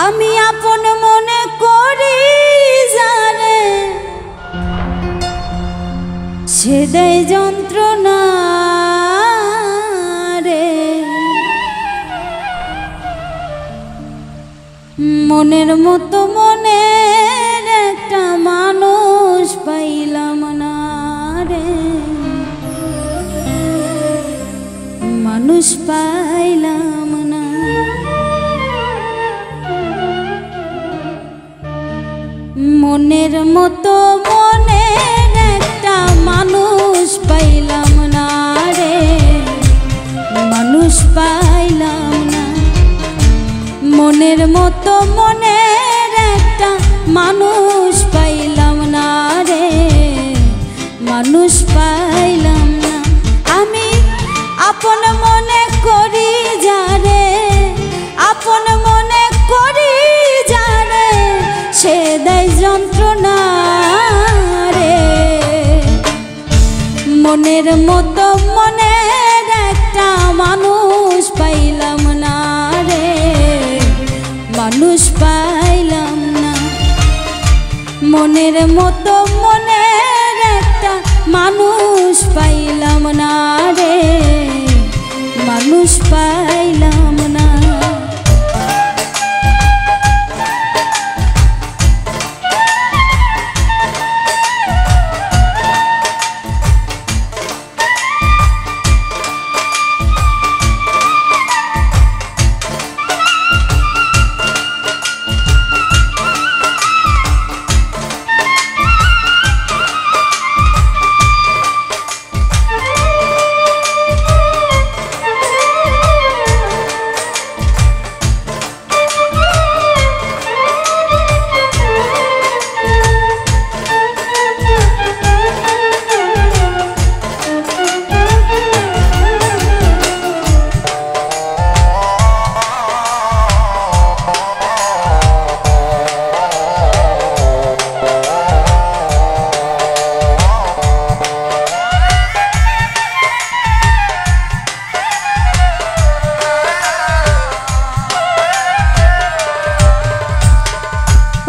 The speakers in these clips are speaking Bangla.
আমি আপন মনে করি জানে সে দেয় যন্ত্রণা রে। মনের মতো মনের একটা মানুষ পাইলাম না রে, মানুষ পাইলাম না। মনের মতো মনের একটা মানুষ পাইলাম না রে, মানুষ পাইলাম না। মনের মতো মনের একটা মানুষ পাইলাম না রে, মানুষ পাইলাম না। আমি আপন মনে করি যারে, আপন মনে করি যারে সে দেয় যন্ত্রণা রে। মনের মতো মনের একটা মানুষ পাইলাম না রে, মানুষ পাইলাম না। মনের মতো মনের একটা মানুষ পাইলাম না রে, মানুষ পাইলাম না।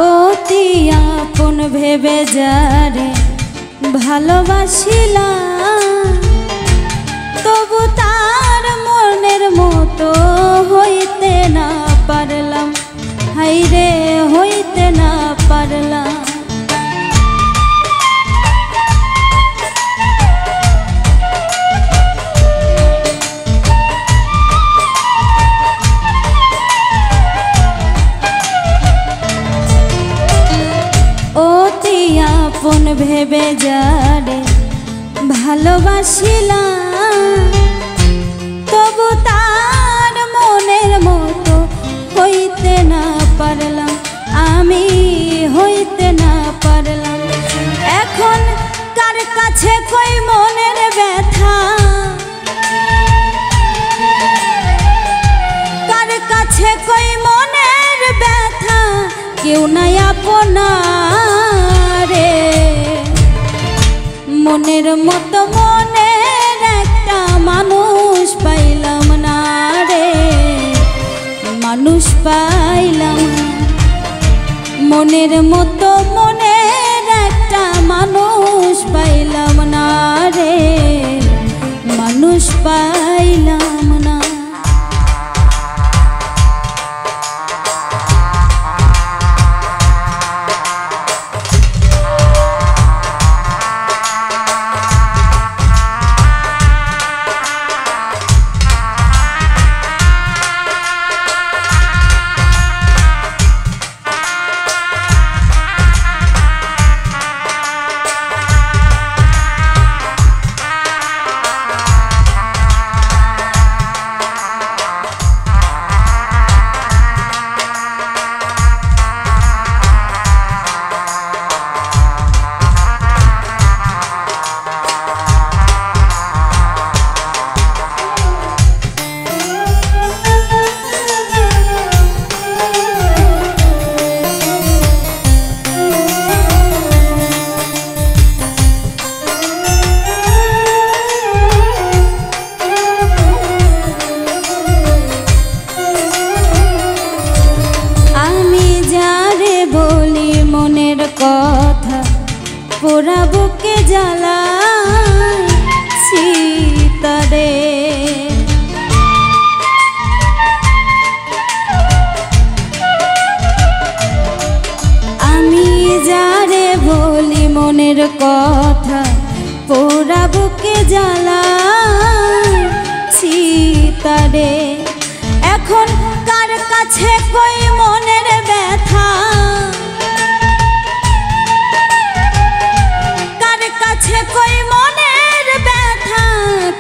অতি আপন ভেবে যারে ভালোবাসিলাম, তবু তার মনের মতো হইতে না পারলাম, হাইরে হইতে না পারলাম। আপন ভেবে যারে ভালোবাসিলাম, তবু তার মনের মতো হইতে না পারলাম, আমি হইতে না পারলাম। এখন কার কাছে কই মনের ব্যথা, কার কাছে কই মনের ব্যথা, কেউ নাই আপনা রে। মনের মতো মনের একটা মানুষ পাইলাম না রে, মানুষ পাইলাম না। মনের মতো মনের একটা মানুষ পাইলাম না রে, মানুষ পাইলাম না। কথা পোড়া বুকে জ্বালায় সীতারে। আমি যারে বলি মনের কথা পোড়া বুকে জ্বালায় সীতারে। এখন কার কাছে কই মনের ব্যথা, কার কাছে কই মনের ব্যথা,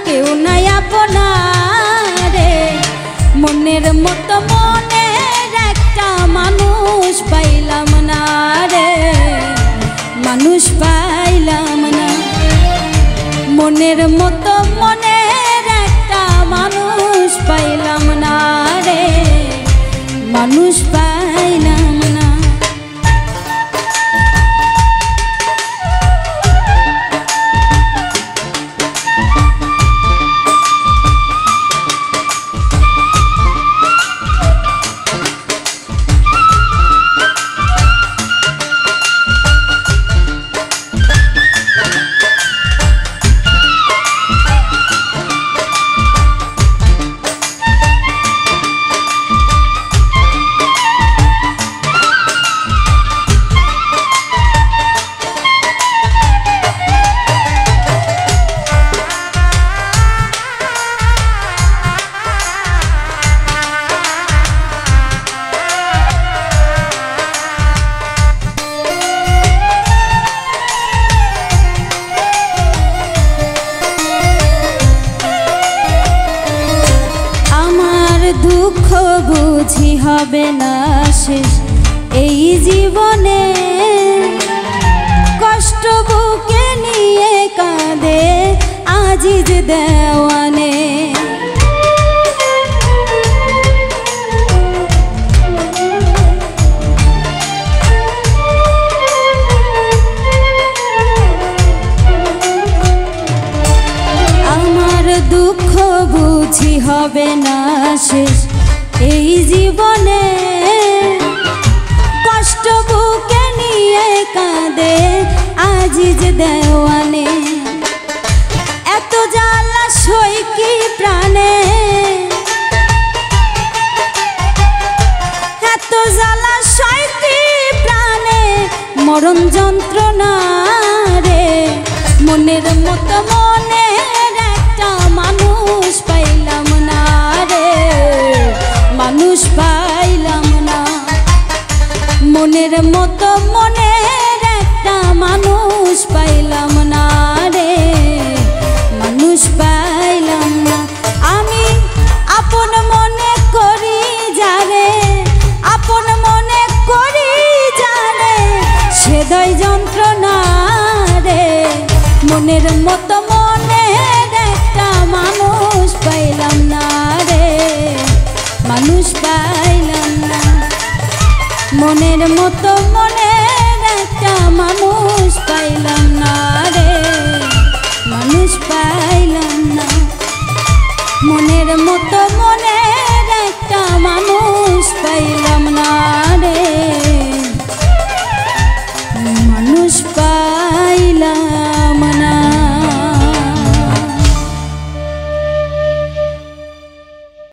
কেউ নাই আপনারে। মনের মতো মনের একটা মানুষ পাইলাম না রে, মানুষ পাইলাম না। মনের মতো মনের একটা মানুষ পাইলাম না রে, মানুষ পাইলাম না। দুঃখ বুঝি হবে না শেষ এই জীবনে, কষ্ট বুকে নিয়ে কাঁদে আজিজ দেওয়ানে। আমার দুঃখ বুঝি হবে না শেষ এই জীবনে, কষ্ট বুকে নিয়ে কাঁদে আজিজ দেওয়ানে। এত জ্বালা সই কি প্রাণে, এত জ্বালা সই কি প্রাণে, মরণ যন্ত্রণা রে। মনের মতো মনের একটা মানুষ পাইলাম না রে, মানুষ পাইলাম না। মনের মতো মনের একটা মানুষ পাইলাম না রে, মানুষ পাইলাম না। আমি আপন মনে করি যারে, আপন মনে করি যারে, সেদয় যন্ত্রণা রে। মনের মতো মনের একটা মানুষ পাইলাম না রে, মানুষ পাইলাম না। মনের মতো